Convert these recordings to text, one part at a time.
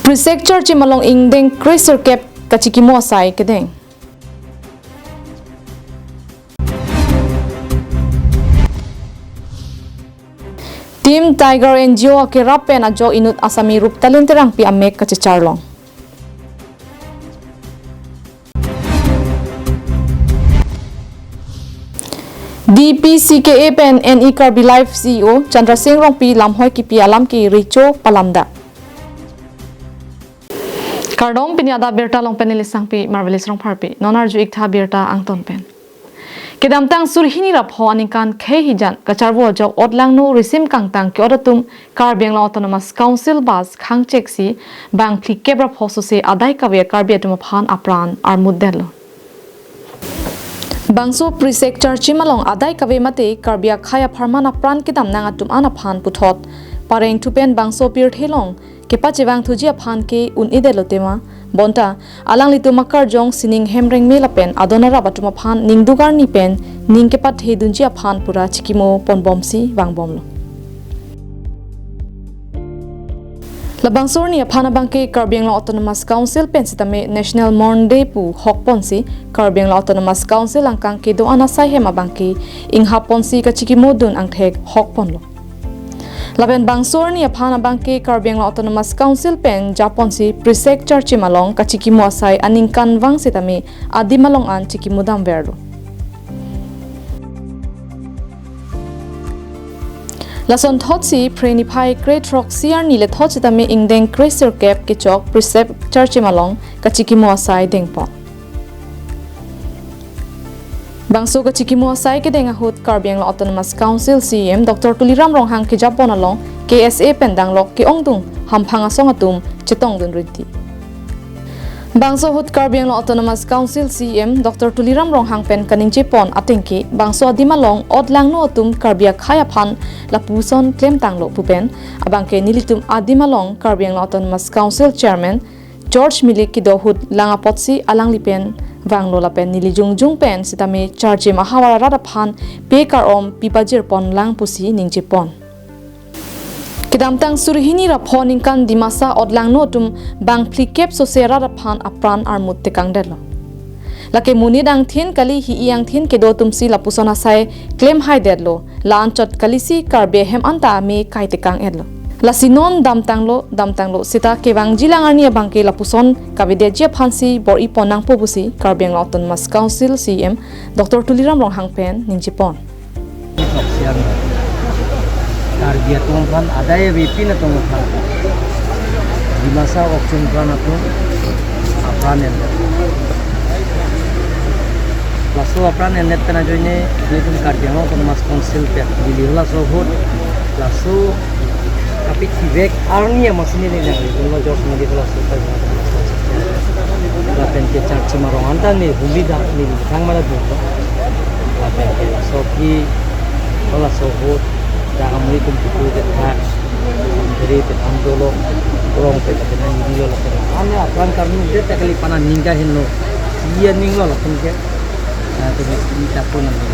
Prisek Church malong ingdeng Chrysler Cap kachiki mo asay kedeng. Team Tiger NGO ke rapen ajo inut asami rup talenterang pi amek kachicharlong. DPCKA pen NE Karbi Life CEO Chandra Singh rong pi lamhoy ki pi alam ki richo palamda. Kardom pinyada berta long penelisang pi marvelous rong parpi nonarju ikta berta angton pen. Kedamtang surhini rap ho anikan khe hijan kacharbo jo odlang no resim kangtang ki odatum Karbi Anglong Autonomous Council bas khangcheksi bang pli kebrap ho so se adai kawe Karbi atum phan apran ar muddelo. Bangso Prisek Church malong adai kawe mate Karbia khaya pharmana pran kidam nang atum ana phan puthot pareng tupen bangso pir thelong kepa chewang thujia phan ke un idelo tema bonta alang litu makar jong sining hemreng melapen adonara batuma phan ningdugar ni pen ning kepa the dunjia phan pura chikimo ponbomsi wangbomlo Labangsor ni aphana bangke Karbi Anglong Autonomous Council pensitame National Monday pu hokponsi Karbi Anglong Autonomous Council angkang ke do anasai hema bangke ingha ponsi ka chikimo dun angthek hokponlo Laben bangsor ni aphana bangke Karbi Anglong Autonomous Council pen japonsi Prisek Church malong ka chikimo asai aningkan wang sitame adi malong an chikimo dam verlo Lason thotsi prenipai great rock siar ni le thochitame ingdeng Chrysler Cap ke chok Prisek Church malong ka chikimo asai dengpon Bangso ka chikimo asai ke denga hut Karbi Anglong Autonomous Council CM Dr. Tuliram Ronghang ke Japon along KSA pendang lok ke ongdung hamphanga songatum chetong dun rinti Bangso hut Karbi Anglong Autonomous Council CM Dr. Tuliram Ronghang pen kaning Japon atengki bangso adimalong odlang no atum Karbia khaya phan lapuson claim tanglo pupen abangke nilitum adimalong Karbi Anglong Autonomous Council Chairman George Milik ki do hut langapotsi alang lipen Wanglo la pen nilijung jung pen sitame charge mahawara rada phan pekar om pipajir pon lang pusi ningji pon Kedamtang surhini ra phoning kan dimasa odlang notum bang plikep so sera ra phan apran armut tekang delo Lake muni dang thin kali hi yang thin ke do tumsi lapusona sai claim hai dedlo lanchot kalisi Karbe hem anta me kai tekang edlo Lasinon damtanglo sita kewang jilangarnia bangke lapuson kabide jia phansi bor iponang pobusi Karbi Anglong Autonomous Council CM Dr. Tuliram Ronghang pen ninjipon Karbi atungpan adaya bipin atungpan di masa option plan atun apranen laso apranen net tena joine nitum Karbi Anglong Autonomous Council pe dilihla so hot laso tapi tibek arnia masini ni jangan itu lo George Milik lo super lapen ke Church marong antan ni bumi dah ni sang mana tu lapen ke soki olah sohut dah kami kumpulan dekat dari petandolo orang petandolo ni dia lapen ane apran karnu dia tak kali panas ningga hinlo dia ninglo lapen ke tu kita pun nanti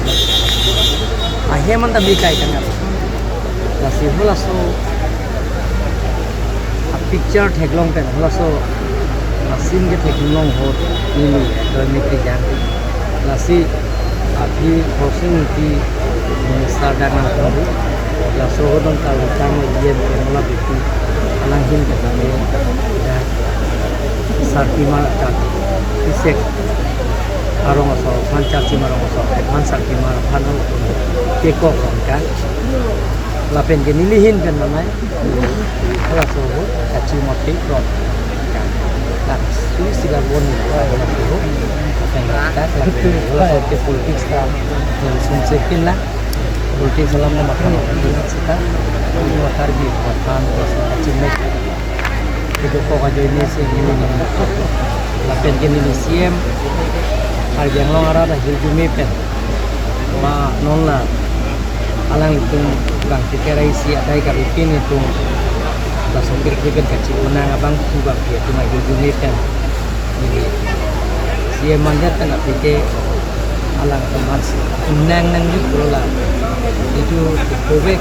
akhir mana beli kai kanlasih olah so picture theglong pen laso lasin ke theglong hot ini dormitory jang lasi api housing di sadana kamu laso hodon ka utang yen mola bitu alanghin ke kami ya sartima ka isek arong aso pancaci marong aso man sartima phanol keko kan lapen ke nilihin kan namai laso kaci mati prot tak sila bon itu tak lagi laso ke politik sta sunsekin lah politik salam nama kan kita dua Karbi buatan laso kaci mek itu kok aja ini sih ini lapen ke nilisiem Karbi Anglong arah dah hiljumi pen ma nonla alang itu bang tikerai si adai karipin itu laso kir-kir kecil menang abang kubang dia cuma hidupnya kan ini si manjat kan apike alang temas menang nang itu lah itu kubek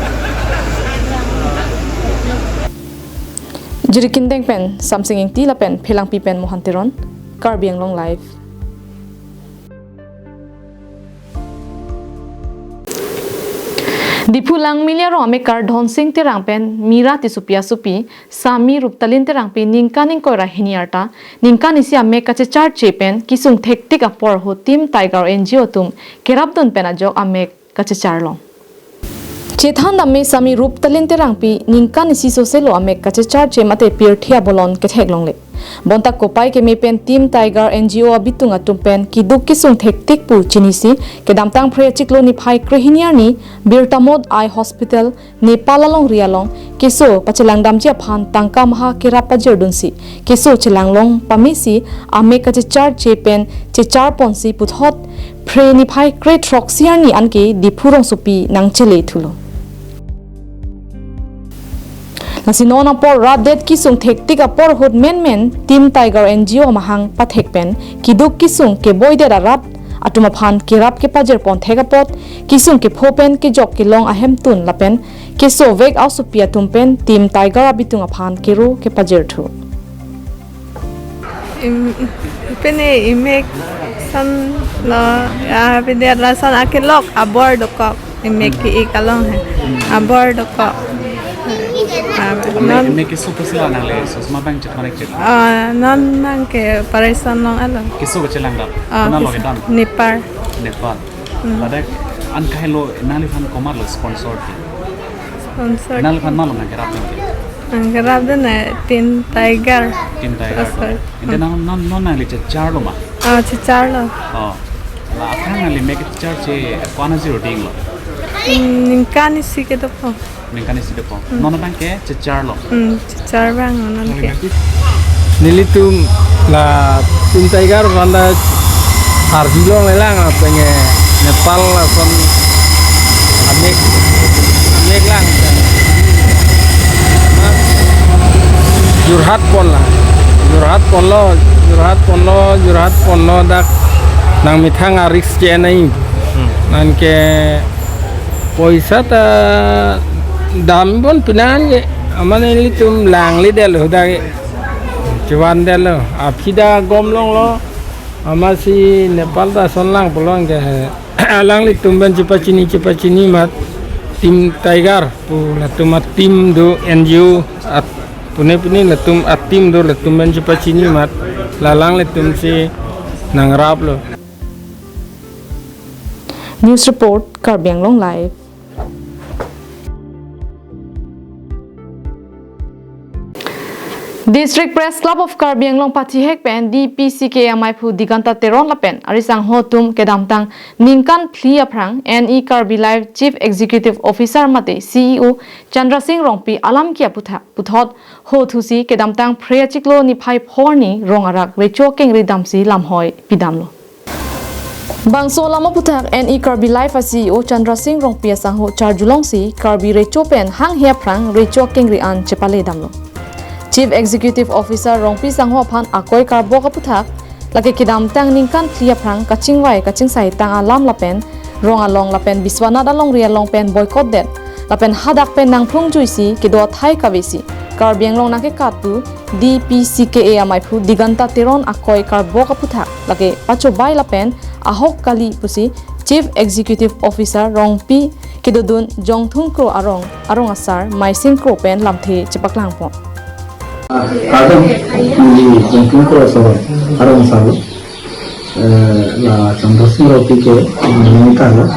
Jirikin teng pen samsinging ti la pen phelang pi pen mohantiron Karbi Anglong Live. Dipulang milyaro ame kar dhonsing tirang pen mira ti supia supi sami ruptalin tirang pi ningkaning koira hiniarta ningkani si ame kache char chepen kisung thektik apor ho team tiger NGO tum kerabdon pen ajok ame kache charlong Chethan ame sami ruptalin tirang pi ningkani si soselo ame kache char che mate pir thia bolon ke theklong le bonta kopai ke me pen team tiger NGO abitunga tumpen ki duk kisung thektik pu chinisi ke damtang phre chiklo ni phai krehiniar ni birtamod eye hospital nepal along rialong keso pachelang damjia phan tangka maha kera pajerdunsi keso chelanglong pamisi ame ka char chepen che char ponsi puthot phre ni phai kre troxiar ni anke dipurong supi nangchele thulo Nasinona por radet kisung thektik apor hot men team tiger NGO mahang pathekpen kiduk kisung ke boide rap atuma phan kirap ke pajer pon thegapot kisung ke phopen ke jok ke long ahem tun lapen ke so vek au supia tumpen team tiger abitung phan kiru ke pajer thu Pene imek san la pede rasan akelok abor dokok imek ki ikalong abor dokok non me kisu pasila nang le so sma bang chit manek chit non nang ke paresan long alo kisu ke chelang dap na lo dan Nepal badak an kahelo nali fan komar lo sponsor ti sponsor nali fan malo na gerap ni anggarab na tin tiger inde non na le char lo ma chichar lo la akhang nali me ke char che kwana zero ding lo ningkani sike to po ningkani sike po non bang ke char lo chichar bang non ke Nilitum la tim tiger randa harjilong lelang apenge Nepal son amek lang Jurhat pon lo dak nang mithang aris che nai nan ke poisa ta dam bon pinan ge amane litum lang li del hoda Cuan dia lo, apida gom long lo, amasi Nepal dah sonlang pulang ke, alang li tumben cepat cini mat, tim tiger, pu latum tim do NGO, at pune latum tim do latumben cepat cini mat, lalang latum si nangrap lo. News report Karbi Anglong Live. District Press Club of Karbi Anglong Pati Hekpen DPCKMI Phu Diganta Teron Lapen Arisang Hotum Kedamtang Ningkan Plia Prang NE Karbi Live Chief Executive Officer Mate CEO Chandra Singh Rongpi Alam Kia Puthot Hothusi Kedamtang Preya Chiklo Ni Phai Phorni Rongarak Recho Kengri Damsi Lamhoi Pidamlo Bangso lama putak NE Karbi Live CEO Chandra Singh Rongpi Asangho Charjulongsi Karbi Recho Pen Hang Hia Prang Recho Kengri An Chepale Damlo Chief Executive Officer Rongpi Sangho Phan Akoi Karbo Kaputhak lagi kidam tang ningkan Plia Prang kaching sai tang alam lapen rong along lapen Biswanat along ria long pen boycott det lapen hadak pen nang phung juisi kido thai kavesi Karbi Anglong nake katu DPCKMI Phu Diganta Teron Akoi Karbo Kaputhak lagi pacho bai lapen ahok kali pusi Chief Executive Officer Rongpi kidodun jongthung kro arong asar maising kro pen lamthe chepaklang po Kadang di jangkung kerasa orang salu, la contoh roti ke mereka lah,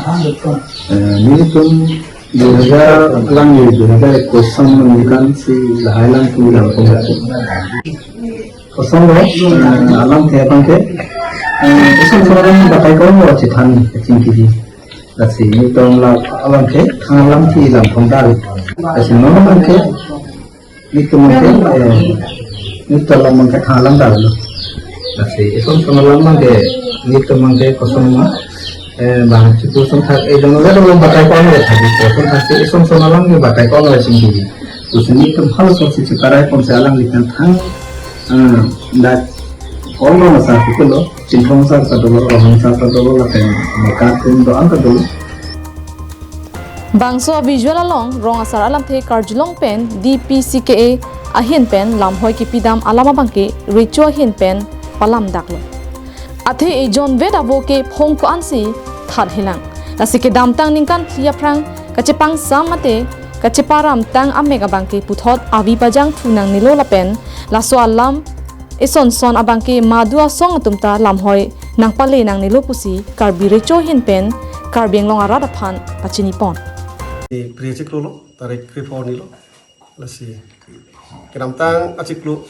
ni pun juga langgir juga kosong mengikan si lahiran pulang pembantu, kosong lah, alam tiapang ke, kosong seorang bakai kau mau citan cingkiri, kasi ni tahun alam ke, alam ti alam pembantu, kasi nomor ke itu mungkin itu lamang ke halang dah lo, tapi itu semua lamang ke itu mungkin kosong mah, bahan itu semua jangan ada orang bakai kau ni tapi kosong tapi itu semua lamang ke bakai kau ni sendiri, terus ini tu hal sosial sekarang pun sealang dikan thang, dah orang masa itu lo, cincong sar satu orang sar satu orang lain, maka tu doang tu dulu. Bangso visual along rong asar alam the Karjulong pen DPCKA ahin pen lam hoi ki pidam alama bangke richo ahin pen palam daklo athe e John Veda bo ke phong ko ansi thad hilang lasi ke dam tang ningkan thlia prang kachepang samate kacheparam tang amega bangke puthot avi pajang thunang nilo lapen laso alam eson son abangke madua song tumta lam hoi nang pale nang nilo pusi karbi richo hin pen karbeng long arada phan pachini pon Priacik lo tarik kripon lo lasi kiram tang acik lo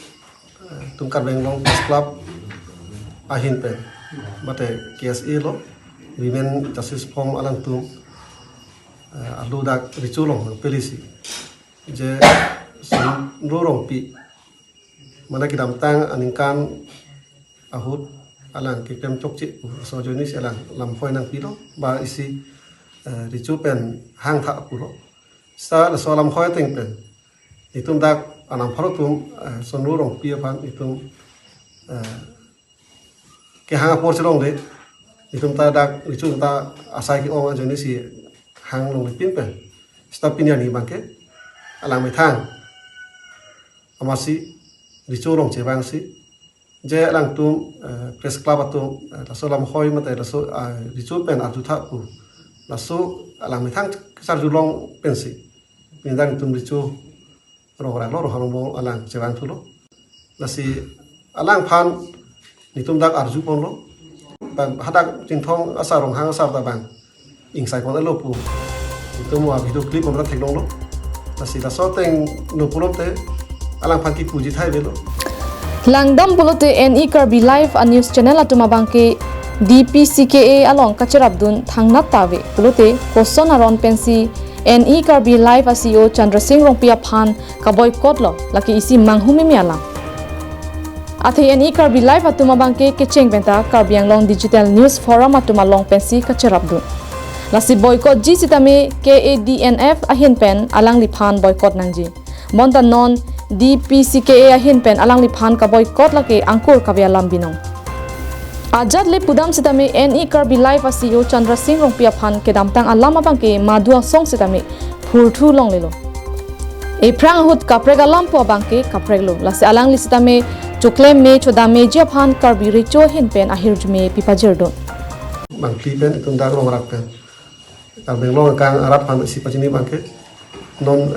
tungkar benglong club ahin pen mate KSE lo women justice form alang tum alu dak riculong polisi je lorong pi mana kiram tang aningkan ahut alang kikem chokci so jonis alang lam foi nang pi lo ba isi ricu pen hang thak pulo sa la solam khoy teng pen itum dak anam pharotum sonu rong pia phan itum ke hang por chrong le itum ta dak ricu ta asai ki ong joni si hang long pin pen sta pinya ni bangke alang me thang amasi ricu rong che bang si je alang tum press club atum la solam khoy mate la so ricu pen atu thak pu lasu alang mitang sar julong pensi pindan tum ricu rogra lor harmo alang cewang tulo lasi alang phan nitum dak arju pon lo ban hadak jingthong asarong hang asar ta bang ingsai pon lo pu itum wa video clip pon theknong lo lasi la so teng no pulom te alang phan ki puji thai lo langdam bulote NE Karbi Live a news channel atuma bangke DPCKA along Kacharabdun Thangnat Tawe Pulote Koson Aron Pensi NE Karbi Live a CEO Chandra Singh Rongpia Phan ka boycott lo laki isi manghumi mialam athe NE Karbi Live atuma bangke kecheng benta Karbiang Long Digital News Forum atuma long pensi Kacharabdun lasi boycott ji sitame KADNF ahin pen alang liphan boycott nangji monta non DPCKA ahin pen alang liphan ka boycott laki angkur kabialam binong Ajat le pudam sitame NE Karbi Live a CEO Chandra Singh Rongpia Phan ke damtang alama bangke madua song sitame phurthu long lelo e prang hut kaprega lampo bangke kapreglo lase alang lisitame chukle me chodame je phan Karbi richo hin pen ahir jume pipajerdo bang kli pen itum dak long rak pen kar benglong kang arab phan si pachini bangke non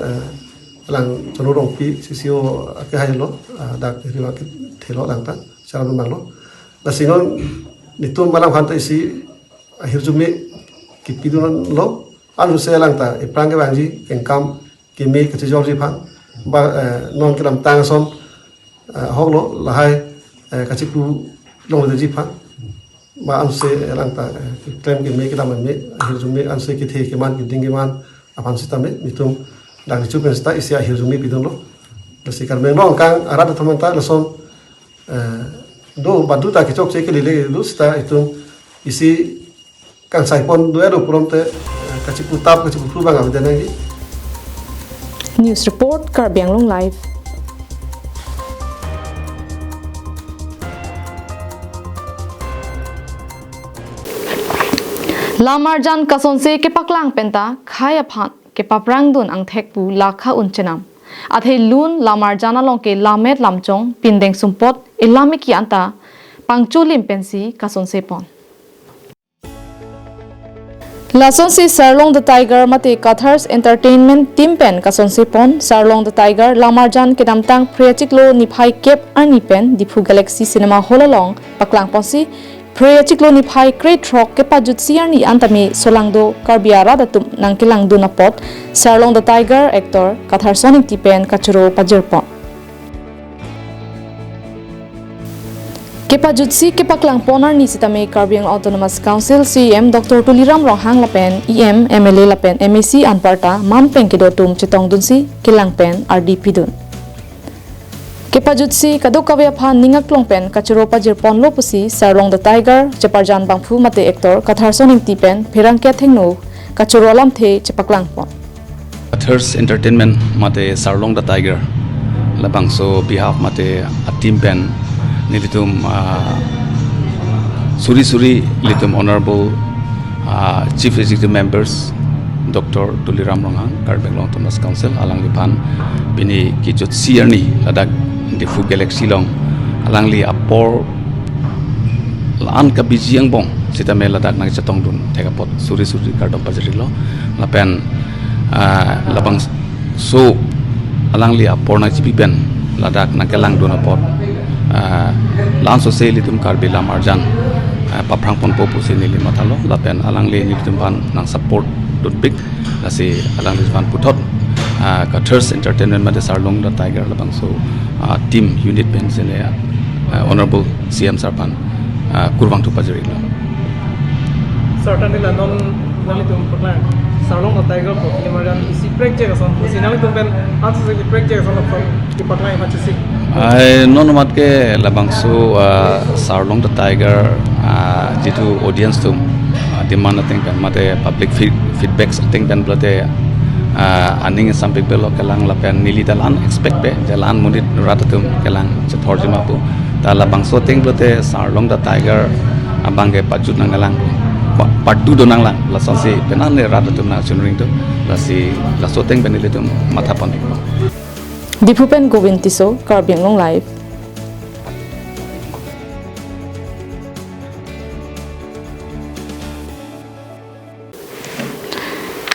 alang chonurong pi sisio ke haylo dak riwa ke thelo dang ta charam banglo Nasinon nitum malam hantai isi akhir jumi kipidunan lo anu selang ta iprang ke bangji kengkam kimi ke jorji phan ba non kiram tang son hoklo lahai kacipu long de ji phan ba anu se elang ta klem kimi kiram me akhir jumi anu se ki the ke man ki ding man apan sitame nitum dang chu pen sta isi akhir jumi bidun lo nasikar menong kang arat teman ta leson do bantu ta kecok cek lele lu sta itu isi kang saipon do ero promte kacipu tap kacipu pru bang amda ngi News Report Karbiang Long Live Lamarjan kasonse ke paklang penta khaya phan ke paprang dun ang thekpu lakha unchenam athe lun lamarjana longke lamet lamchong pindeng sumpot ilamiki anta pangchulim pensi kasonse pon Lasonsi Sarlong the Tiger mate Cathars Entertainment Team Pen kasonse pon Sarlong the Tiger Lamarjan kedamtang Priachiklo niphai kep ani pen Dipu Galaxy Cinema Hololong paklang ponsi Priachiklo niphai Great Rock ke pajut siarni antami solangdo Karbiara datum nangkilang dunapot Sarlong the Tiger actor Catharsonic Tipen kachuro pajerpon Kepajutsi kepaklang ponar ni sitame Karbiang Autonomous Council CM Dr. Tuliram Ronghang lapen EM MLA lapen MEC Anparta mampeng kedotum chitong dunsi kilang pen RDP dun Kepajutsi kadokawya phan ningak longpen kachuro pajirpon lopusi Sarlong the Tiger Cheparjan Bangphu mate actor Catharsoning Tipen Phirangkya thengno kachuro lamthe chepaklang pon Cathars Entertainment mate Sarlong the Tiger labangso behalf mate a team pen nilitum suri litum honorable chief executive members Dr. Tuliram Ronghang Karbeng Long Thomas Council alang lipan bini kijut siarni ladak di fu galaxy long alang li apor laan ka bijiang bong sita me ladak nang chatong dun tega pot suri kardom pajari lo lapen labang so alang li apor na chipi ben ladak na kelang dun apot laan so se litum karbi lam arjan paprang pon popu sini lima talo lapen alang li ni tumpan nang support dut big lasi alang li tumpan putot ka Thirst Entertainment made Sarlong da Tiger labang so team unit ben sini honorable CM Sarpan kurwang tu pajari lo certainly la non nali tum pernah Sarlong da Tiger ko kemarin isi project asan isi nali tum ben ansa se project asan lo di patnai macam sih ai non mat ke labang so Sarlong da Tiger jitu audience tum demand ating kan mate public feedbacks ating kan blate aning sampik belo kelang lapen nili dalan expect be jalan munit ratatum kelang chethor jima pu ta labang so ting blate Sarlong da Tiger abangge pajut nang galang padu donang lang lasan si penan ne ratatum na chunring tu lasi lasoteng benilitum matha panik Dipupen Govind Tiso, Karbiang Long Live.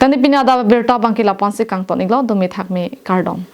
Tani pinada berta bangki lapan si kang tonik lo domi thak me kardom.